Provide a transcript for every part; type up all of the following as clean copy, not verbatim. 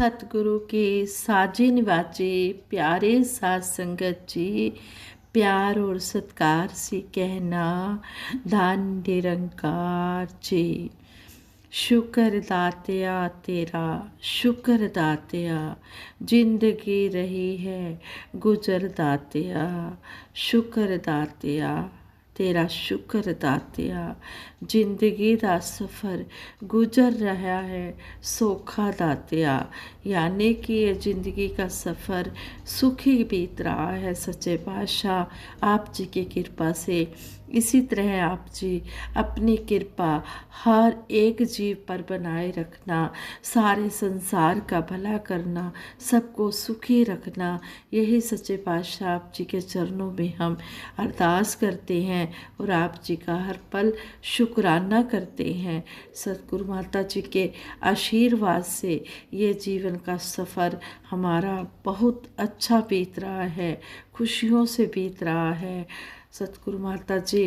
सतगुरु के साजे निवाजे प्यारे साथ संगत जी, प्यार और सत्कार से कहना धन निरंकार जी। शुक्र दातिया तेरा, शुक्र दातिया, जिंदगी रही है गुजर दातिया। शुक्र दातिया तेरा, शुक्र दातिया, जिंदगी दा सफ़र गुजर रहा है सौखा दातिया। यानी कि ये ज़िंदगी का सफ़र सुखी बीत रहा है सच्चे पातशाह आप जी की कृपा से। इसी तरह आप जी अपनी कृपा हर एक जीव पर बनाए रखना, सारे संसार का भला करना, सबको सुखी रखना, यही सच्चे पातशाह आप जी के चरणों में हम अरदास करते हैं और आप जी का हर पल शुक्राना करते हैं। सतगुरु माता जी के आशीर्वाद से ये जीवन का सफ़र हमारा बहुत अच्छा बीत रहा है, खुशियों से बीत रहा है। सतगुरु माता जी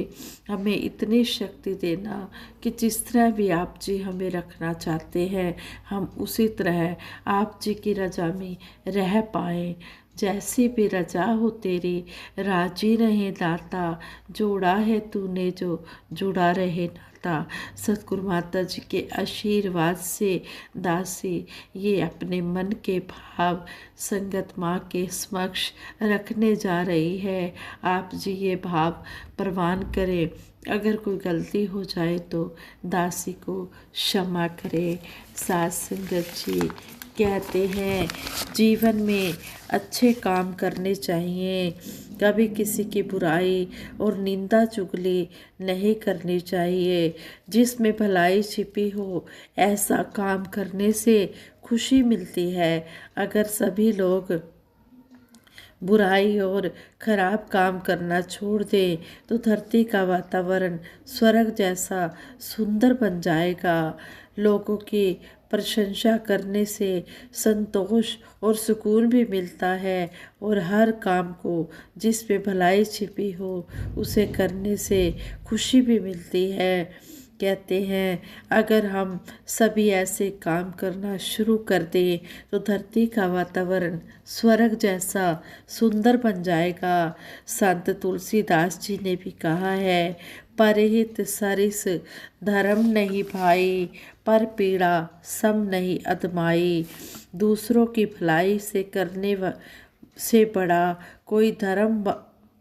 हमें इतनी शक्ति देना कि जिस तरह भी आप जी हमें रखना चाहते हैं हम उसी तरह आप जी की रजा में रह पाएँ। जैसी भी रजा हो तेरी राजी रहे दाता, जोड़ा है तूने जो जुड़ा रहे नाता। सतगुरु माता जी के आशीर्वाद से दासी ये अपने मन के भाव संगत माँ के समक्ष रखने जा रही है। आप जी ये भाव प्रवान करें, अगर कोई गलती हो जाए तो दासी को क्षमा करें। साथ संगत जी कहते हैं जीवन में अच्छे काम करने चाहिए, कभी किसी की बुराई और निंदा चुगली नहीं करनी चाहिए। जिसमें भलाई छिपी हो ऐसा काम करने से खुशी मिलती है। अगर सभी लोग बुराई और खराब काम करना छोड़ दें तो धरती का वातावरण स्वर्ग जैसा सुंदर बन जाएगा। लोगों की प्रशंसा करने से संतोष और सुकून भी मिलता है और हर काम को जिसमें भलाई छिपी हो उसे करने से खुशी भी मिलती है। कहते हैं अगर हम सभी ऐसे काम करना शुरू कर दें तो धरती का वातावरण स्वर्ग जैसा सुंदर बन जाएगा। संत तुलसीदास जी ने भी कहा है परहित सरिस धर्म नहीं भाई, पर पीड़ा सम नहीं अदमाई। दूसरों की भलाई से करने से बड़ा कोई धर्म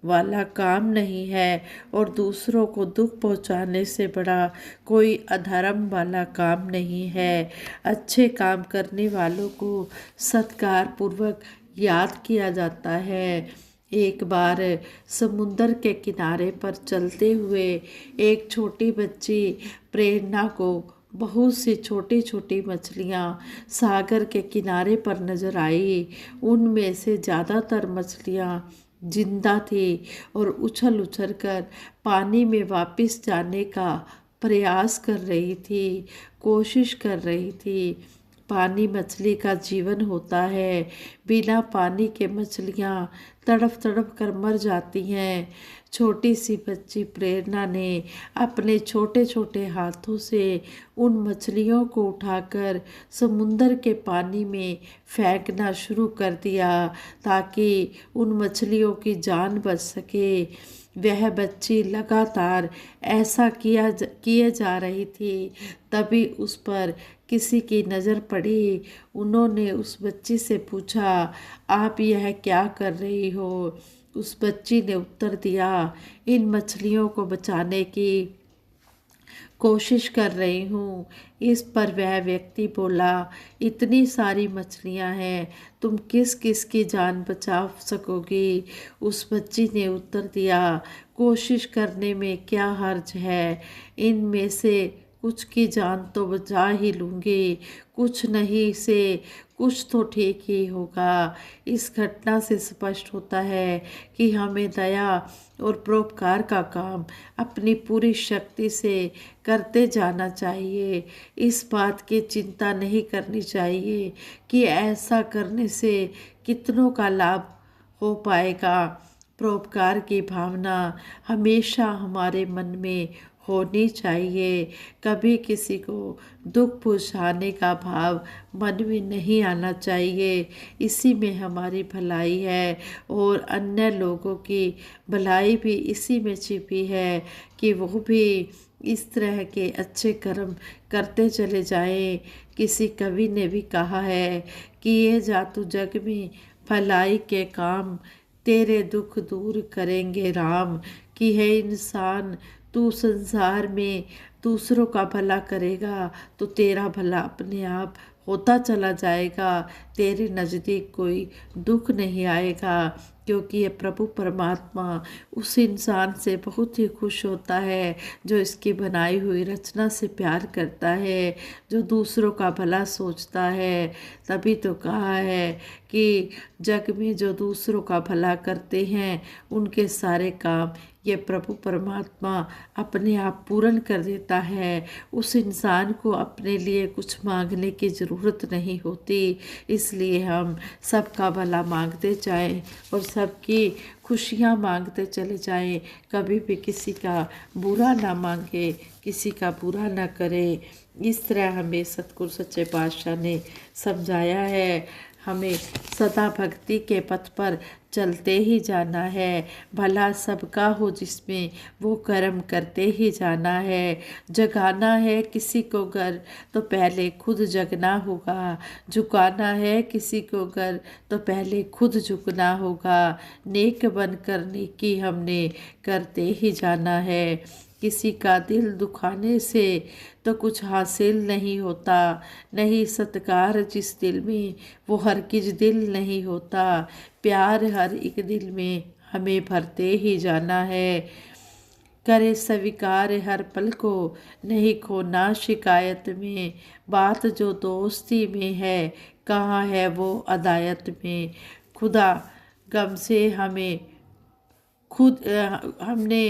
वाला काम नहीं है और दूसरों को दुख पहुंचाने से बड़ा कोई अधर्म वाला काम नहीं है। अच्छे काम करने वालों को सत्कार पूर्वक याद किया जाता है। एक बार समुंदर के किनारे पर चलते हुए एक छोटी बच्ची प्रेरणा को बहुत सी छोटी छोटी मछलियाँ सागर के किनारे पर नजर आई। उनमें से ज़्यादातर मछलियाँ जिंदा थी और उछल उछल कर पानी में वापस जाने का प्रयास कर रही थी, कोशिश कर रही थी। पानी मछली का जीवन होता है, बिना पानी के मछलियाँ तड़प तड़प कर मर जाती हैं। छोटी सी बच्ची प्रेरणा ने अपने छोटे छोटे हाथों से उन मछलियों को उठाकर समुंदर के पानी में फेंकना शुरू कर दिया ताकि उन मछलियों की जान बच सके। वह बच्ची लगातार ऐसा किए जा रही थी, तभी उस पर किसी की नज़र पड़ी। उन्होंने उस बच्ची से पूछा आप यह क्या कर रही हो? उस बच्ची ने उत्तर दिया इन मछलियों को बचाने की कोशिश कर रही हूँ। इस पर वह व्यक्ति बोला इतनी सारी मछलियाँ हैं, तुम किस किस की जान बचा सकोगी? उस बच्ची ने उत्तर दिया कोशिश करने में क्या हर्ज है, इनमें से कुछ की जान तो बचा ही लूँगी, कुछ नहीं से कुछ तो ठीक ही होगा। इस घटना से स्पष्ट होता है कि हमें दया और परोपकार का काम अपनी पूरी शक्ति से करते जाना चाहिए। इस बात की चिंता नहीं करनी चाहिए कि ऐसा करने से कितनों का लाभ हो पाएगा। परोपकार की भावना हमेशा हमारे मन में होनी चाहिए। कभी किसी को दुख पहुँचाने का भाव मन में नहीं आना चाहिए। इसी में हमारी भलाई है और अन्य लोगों की भलाई भी इसी में छिपी है कि वो भी इस तरह के अच्छे कर्म करते चले जाएं। किसी कवि ने भी कहा है कि ये जा तू जग में भलाई के काम, तेरे दुख दूर करेंगे राम। कि है इंसान, तू संसार में दूसरों का भला करेगा तो तेरा भला अपने आप होता चला जाएगा। तेरे नज़दीक कोई दुख नहीं आएगा, क्योंकि ये प्रभु परमात्मा उस इंसान से बहुत ही खुश होता है जो इसकी बनाई हुई रचना से प्यार करता है, जो दूसरों का भला सोचता है। तभी तो कहा है कि जग में जो दूसरों का भला करते हैं उनके सारे काम ये प्रभु परमात्मा अपने आप पूर्ण कर देता है। उस इंसान को अपने लिए कुछ मांगने की ज़रूरत नहीं होती। इसलिए हम सबका भला मांगते जाएं और सबकी खुशियाँ मांगते चले जाएं। कभी भी किसी का बुरा ना मांगे, किसी का बुरा ना करें। इस तरह हमें सतगुरु सच्चे पातशाह ने समझाया है। हमें सदा भक्ति के पथ पर चलते ही जाना है। भला सबका हो जिसमें वो कर्म करते ही जाना है। जगाना है किसी को घर तो पहले खुद जगना होगा। झुकाना है किसी को घर तो पहले खुद झुकना होगा। नेक बनकर नेकी हमने करते ही जाना है। किसी का दिल दुखाने से तो कुछ हासिल नहीं होता। नहीं सत्कार जिस दिल में वो हरगिज दिल नहीं होता। प्यार हर एक दिल में हमें भरते ही जाना है। करे स्वीकार हर पल को नहीं खोना शिकायत में। बात जो दोस्ती में है कहाँ है वो अदायत में। खुदा गम से हमें हमने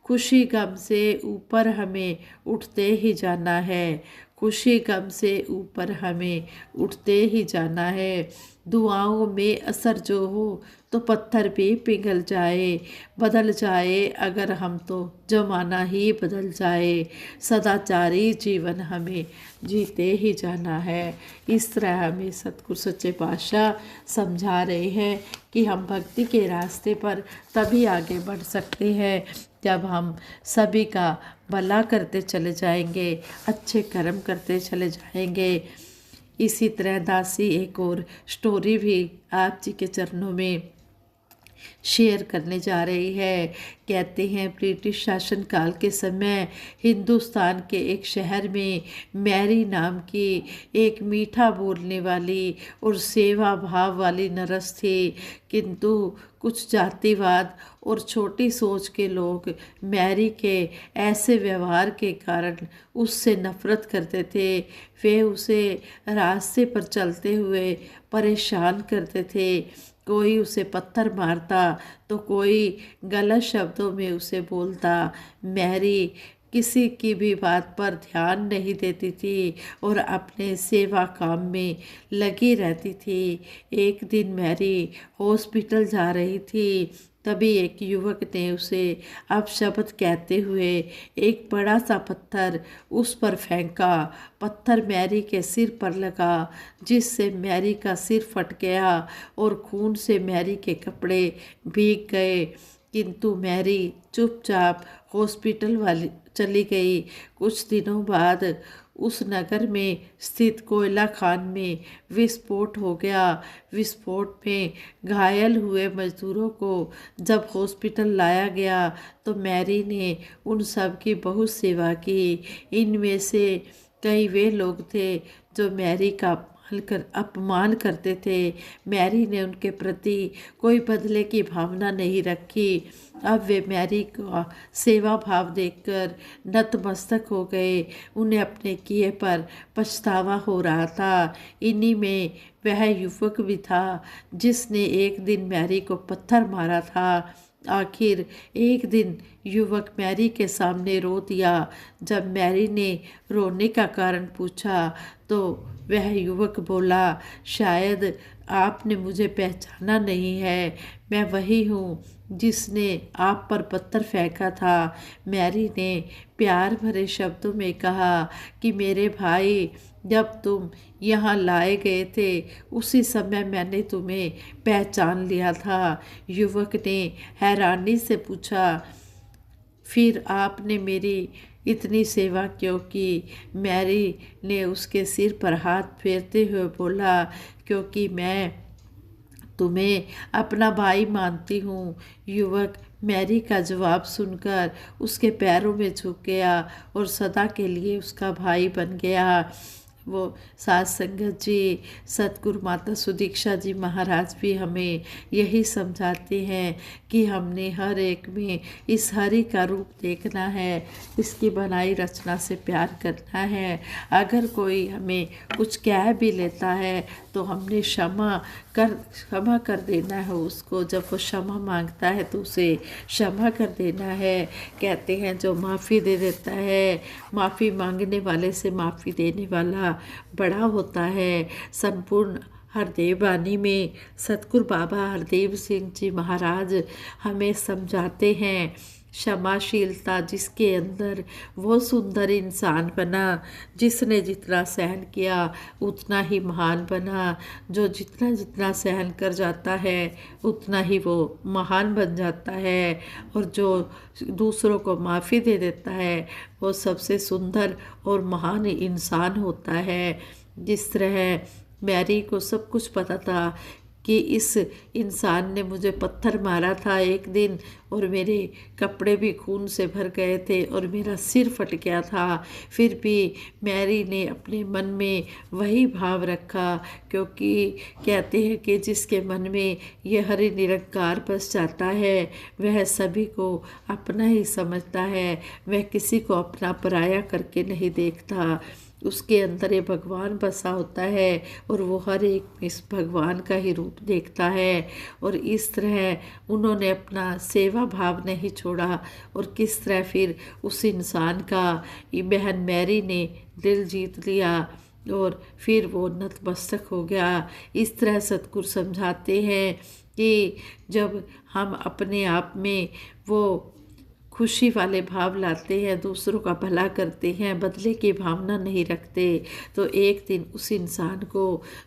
खुशी गम से ऊपर हमें उठते ही जाना है। खुशी गम से ऊपर हमें उठते ही जाना है। दुआओं में असर जो हो तो पत्थर भी पिघल जाए। बदल जाए अगर हम तो जमाना ही बदल जाए। सदाचारी जीवन हमें जीते ही जाना है। इस तरह हमें सतगुरु सच्चे पातशाह समझा रहे हैं कि हम भक्ति के रास्ते पर तभी आगे बढ़ सकते हैं जब हम सभी का भला करते चले जाएंगे, अच्छे कर्म करते चले जाएंगे। इसी तरह दासी एक और स्टोरी भी आप जी के चरणों में शेयर करने जा रही है। कहते हैं ब्रिटिश शासनकाल के समय हिंदुस्तान के एक शहर में मैरी नाम की एक मीठा बोलने वाली और सेवा भाव वाली नर्स थी। किंतु कुछ जातिवाद और छोटी सोच के लोग मैरी के ऐसे व्यवहार के कारण उससे नफरत करते थे। वे उसे रास्ते पर चलते हुए परेशान करते थे। कोई उसे पत्थर मारता तो कोई गलत शब्दों में उसे बोलता। मैरी किसी की भी बात पर ध्यान नहीं देती थी और अपने सेवा काम में लगी रहती थी। एक दिन मैरी हॉस्पिटल जा रही थी, तभी एक युवक ने उसे अपशब्द कहते हुए एक बड़ा सा पत्थर उस पर फेंका। पत्थर मैरी के सिर पर लगा, जिससे मैरी का सिर फट गया और खून से मैरी के कपड़े भीग गए। किंतु मैरी चुपचाप हॉस्पिटल वाली चली गई। कुछ दिनों बाद उस नगर में स्थित कोयला खान में विस्फोट हो गया। विस्फोट में घायल हुए मजदूरों को जब हॉस्पिटल लाया गया तो मैरी ने उन सब की बहुत सेवा की। इनमें से कई वे लोग थे जो मैरी का अपमान करते थे। मैरी ने उनके प्रति कोई बदले की भावना नहीं रखी। अब वे मैरी का सेवा भाव देखकर नतमस्तक हो गए। उन्हें अपने किए पर पछतावा हो रहा था। इन्हीं में वह युवक भी था जिसने एक दिन मैरी को पत्थर मारा था। आखिर एक दिन युवक मैरी के सामने रो दिया। जब मैरी ने रोने का कारण पूछा तो वह युवक बोला, शायद आपने मुझे पहचाना नहीं है, मैं वही हूँ जिसने आप पर पत्थर फेंका था। मैरी ने प्यार भरे शब्दों में कहा कि मेरे भाई, जब तुम यहाँ लाए गए थे उसी समय मैंने तुम्हें पहचान लिया था। युवक ने हैरानी से पूछा, फिर आपने मेरी इतनी सेवा क्यों की? मैरी ने उसके सिर पर हाथ फेरते हुए बोला, क्योंकि मैं तुम्हें अपना भाई मानती हूँ। युवक मैरी का जवाब सुनकर उसके पैरों में झुक गया और सदा के लिए उसका भाई बन गया। वो साध संगत जी, सतगुरु माता सुदीक्षा जी महाराज भी हमें यही समझाते हैं कि हमने हर एक में इस हरि का रूप देखना है, इसकी बनाई रचना से प्यार करना है। अगर कोई हमें कुछ कह भी लेता है तो हमने क्षमा कर देना है उसको। जब वो क्षमा मांगता है तो उसे क्षमा कर देना है। कहते हैं जो माफ़ी दे देता है, माफ़ी मांगने वाले से माफ़ी देने वाला बड़ा होता है। संपूर्ण हरदेव वाणी में सतगुरु बाबा हरदेव सिंह जी महाराज हमें समझाते हैं, क्षमाशीलता जिसके अंदर वो सुंदर इंसान बना, जिसने जितना सहन किया उतना ही महान बना। जो जितना जितना सहन कर जाता है उतना ही वो महान बन जाता है, और जो दूसरों को माफ़ी दे देता है वो सबसे सुंदर और महान इंसान होता है। जिस तरह मैरी को सब कुछ पता था कि इस इंसान ने मुझे पत्थर मारा था एक दिन और मेरे कपड़े भी खून से भर गए थे और मेरा सिर फट गया था, फिर भी मैरी ने अपने मन में वही भाव रखा, क्योंकि कहते हैं कि जिसके मन में यह हरि निरंकार बस जाता है वह सभी को अपना ही समझता है, वह किसी को अपना पराया करके नहीं देखता। उसके अंदर ये भगवान बसा होता है और वो हर एक में इस भगवान का ही रूप देखता है। और इस तरह उन्होंने अपना सेवा भाव नहीं छोड़ा, और किस तरह फिर उस इंसान का बहन मैरी ने दिल जीत लिया और फिर वो नतमस्तक हो गया। इस तरह सतगुरु समझाते हैं कि जब हम अपने आप में वो खुशी वाले भाव लाते हैं, दूसरों का भला करते हैं, बदले की भावना नहीं रखते, तो एक दिन उस इंसान को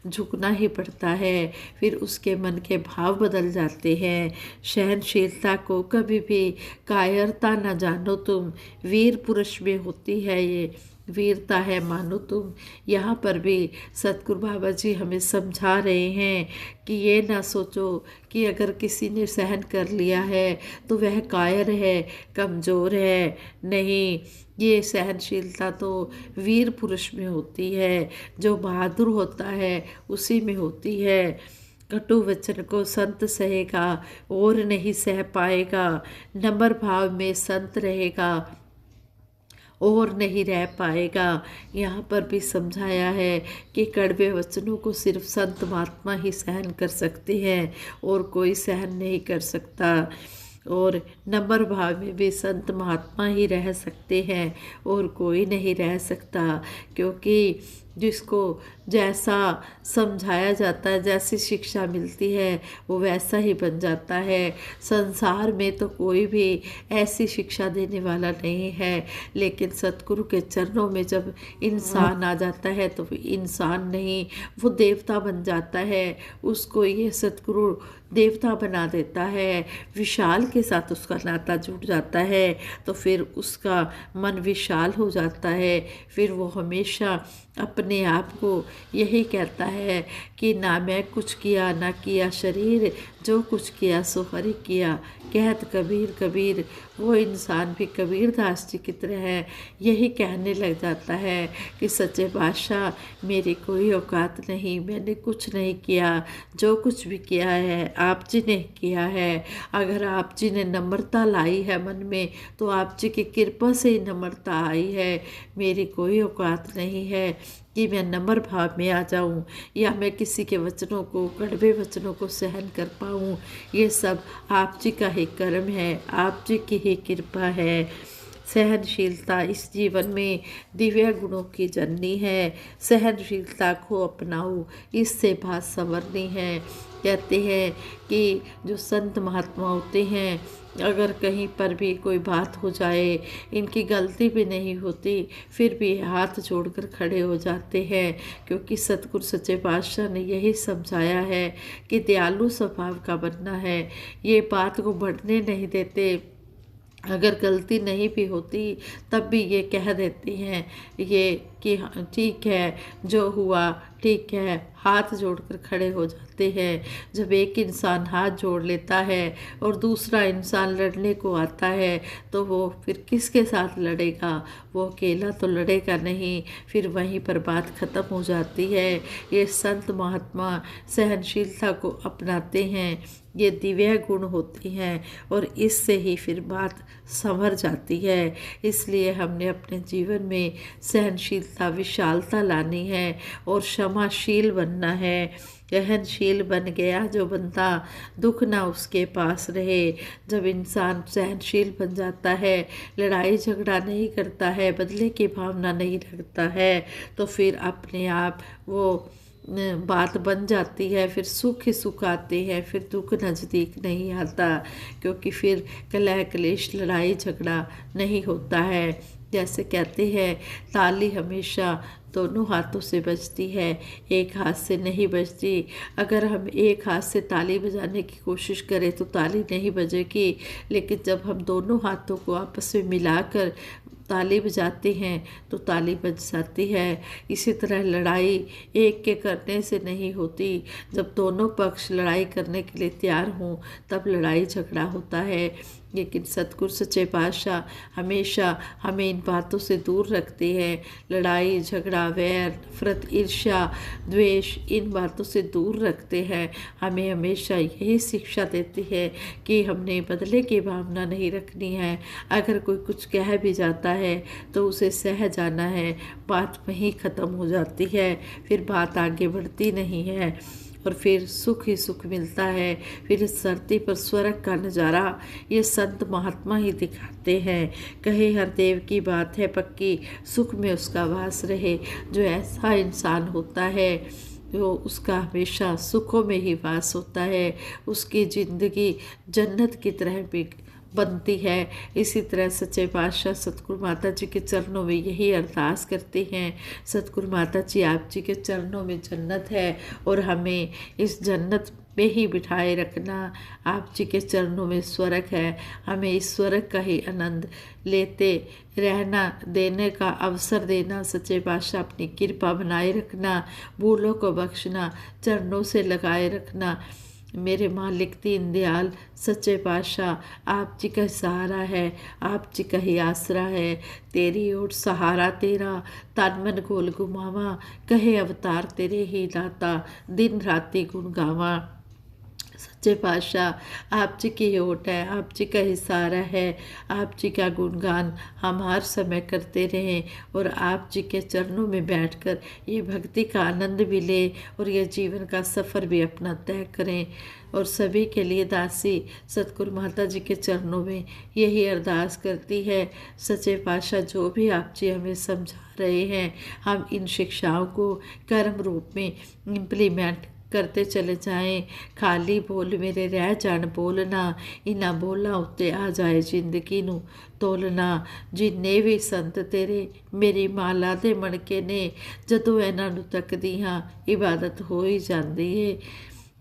झुकना ही पड़ता है, फिर उसके मन के भाव बदल जाते हैं। सहनशीलता को कभी भी कायरता न जानो तुम, वीर पुरुष में होती है ये वीरता है मानो तुम। यहाँ पर भी सतगुरु बाबा जी हमें समझा रहे हैं कि ये ना सोचो कि अगर किसी ने सहन कर लिया है तो वह कायर है, कमज़ोर है। नहीं, ये सहनशीलता तो वीर पुरुष में होती है, जो बहादुर होता है उसी में होती है। कटु वचन को संत सहेगा और नहीं सह पाएगा, नम्र भाव में संत रहेगा और नहीं रह पाएगा। यहाँ पर भी समझाया है कि कड़वे वचनों को सिर्फ संत महात्मा ही सहन कर सकते हैं और कोई सहन नहीं कर सकता, और नम्र भाव में भी संत महात्मा ही रह सकते हैं और कोई नहीं रह सकता, क्योंकि जिसको जैसा समझाया जाता है, जैसी शिक्षा मिलती है वो वैसा ही बन जाता है। संसार में तो कोई भी ऐसी शिक्षा देने वाला नहीं है, लेकिन सतगुरु के चरणों में जब इंसान आ जाता है तो वो इंसान नहीं, वो देवता बन जाता है। उसको ये सतगुरु देवता बना देता है, विशाल के साथ उसका नाता जुड़ जाता है, तो फिर उसका मन विशाल हो जाता है। फिर वो हमेशा अपने आप को यही कहता है कि ना मैं कुछ किया ना किया शरीर, जो कुछ किया सो हरि किया। कहत कबीर कबीर, वो इंसान भी कबीर दास जी की तरह है, यही कहने लग जाता है कि सच्चे बादशाह मेरी कोई औकात नहीं, मैंने कुछ नहीं किया, जो कुछ भी किया है आप जी ने किया है। अगर आप जी ने नम्रता लाई है मन में तो आप जी की कृपा से ही नम्रता आई है। मेरी कोई औकात नहीं है कि मैं नम्र भाव में आ जाऊं या मैं किसी के वचनों को, कड़वे वचनों को सहन कर पाऊं। ये सब आप जी का ही कर्म है, आप जी की ही कृपा है। सहनशीलता इस जीवन में दिव्य गुणों की जननी है। सहनशीलता को अपनाओ, इससे बात संवरनी है। कहते हैं कि जो संत महात्मा होते हैं, अगर कहीं पर भी कोई बात हो जाए, इनकी गलती भी नहीं होती, फिर भी हाथ जोड़कर खड़े हो जाते हैं, क्योंकि सतगुरु सच्चे पातशाह ने यही समझाया है कि दयालु स्वभाव का बनना है। ये बात को बढ़ने नहीं देते। अगर गलती नहीं भी होती तब भी ये कह देती हैं ये कि हाँ, ठीक है, जो हुआ ठीक है, हाथ जोड़कर खड़े हो जाते हैं। जब एक इंसान हाथ जोड़ लेता है और दूसरा इंसान लड़ने को आता है तो वो फिर किसके साथ लड़ेगा? वो अकेला तो लड़ेगा नहीं, फिर वहीं पर बात ख़त्म हो जाती है। ये संत महात्मा सहनशीलता को अपनाते हैं, ये दिव्य गुण होती हैं और इससे ही फिर बात संवर जाती है। इसलिए हमने अपने जीवन में सहनशीलता, विशालता लानी है और क्षमाशील बनना है। सहनशील बन गया जो बंदा, दुख ना उसके पास रहे। जब इंसान सहनशील बन जाता है, लड़ाई झगड़ा नहीं करता है, बदले की भावना नहीं रखता है, तो फिर अपने आप वो बात बन जाती है। फिर सुख ही सुख आते हैं, फिर दुख नज़दीक नहीं आता, क्योंकि फिर कलह क्लेश लड़ाई झगड़ा नहीं होता है। जैसे कहते हैं, ताली हमेशा दोनों हाथों से बजती है, एक हाथ से नहीं बजती। अगर हम एक हाथ से ताली बजाने की कोशिश करें तो ताली नहीं बजेगी, लेकिन जब हम दोनों हाथों को आपस में मिलाकर ताली बजाते हैं तो ताली बज जाती है। इसी तरह लड़ाई एक के करने से नहीं होती, जब दोनों पक्ष लड़ाई करने के लिए तैयार हों तब लड़ाई झगड़ा होता है। लेकिन सतगुरु सच्चे पातशाह हमेशा हमें इन बातों से दूर रखते हैं। लड़ाई झगड़ा, वैर, नफरत, ईर्ष्या, द्वेष, इन बातों से दूर रखते हैं। हमें हमेशा यही शिक्षा देती है कि हमने बदले की भावना नहीं रखनी है। अगर कोई कुछ कह भी जाता है तो उसे सह जाना है, बात वहीं ख़त्म हो जाती है, फिर बात आगे बढ़ती नहीं है और फिर सुख ही सुख मिलता है। फिर इस धरती पर स्वर्ग का नज़ारा ये संत महात्मा ही दिखाते हैं। कहे हर देव की बात है पक्की, सुख में उसका वास रहे। जो ऐसा इंसान होता है जो उसका हमेशा सुखों में ही वास होता है, उसकी ज़िंदगी जन्नत की तरह भी बनती है। इसी तरह सच्चे पातशाह सतगुरु माता जी के चरणों में यही अरदास करते हैं। सतगुरु माता जी, आप जी के चरणों में जन्नत है और हमें इस जन्नत में ही बिठाए रखना। आप जी के चरणों में स्वर्ग है, हमें इस स्वर्ग का ही आनंद लेते रहना, देने का अवसर देना। सच्चे पातशाह अपनी कृपा बनाए रखना, भूलों को बख्शना, चरणों से लगाए रखना। मेरे मालिक दीन दयाल सच्चे पातशाह, आप जी का सहारा है, आप जी का ही आसरा है। तेरी ओर सहारा तेरा, तन मन गोल गुमावा, कहे अवतार तेरे ही दाता, दिन राति गुण गावा। सच्चे पातशाह, आप जी की ओट है, आप जी का इशारा है, आप जी का गुणगान हम हर समय करते रहें और आप जी के चरणों में बैठकर ये भक्ति का आनंद भी लें और ये जीवन का सफ़र भी अपना तय करें। और सभी के लिए दासी सतगुरु माता जी के चरणों में यही अरदास करती है। सच्चे पातशाह, जो भी आप जी हमें समझा रहे हैं, हम इन शिक्षाओं को कर्म रूप में इम्प्लीमेंट करते चले जाएं। खाली बोल मेरे रह जान बोलना, इन्हां बोलां उत्ते आ जाए जिंदगी नूं तोलना। जिन्ने भी संत तेरे मेरी माला दे मणके ने, जदों इन्हां नूं तकदी हां इबादत हो ही जाती है।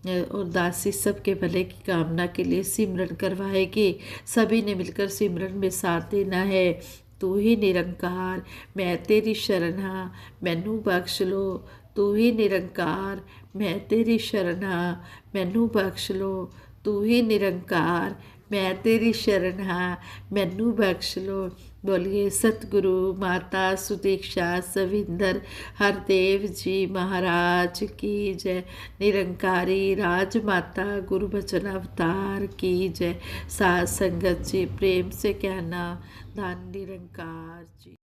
और दासी सबके भले की कामना के लिए सिमरन करवाएगी। सभी ने मिलकर सिमरन में साथ देना है। तू ही निरंकार, मैं तेरी शरण हाँ, मैनू बख्श लो। तू ही निरंकार, मैं तेरी शरण हाँ, मैनू बख्श लो। तू ही निरंकार, मैं तेरी शरण हाँ, मैनू बख्श लो। बोलिए सतगुरु माता सुदीक्षा सविंदर हरदेव जी महाराज की जय। निरंकारी राजमाता गुरु बचन अवतार की जय। साध संगत जी प्रेम से कहना, धन निरंकार जी।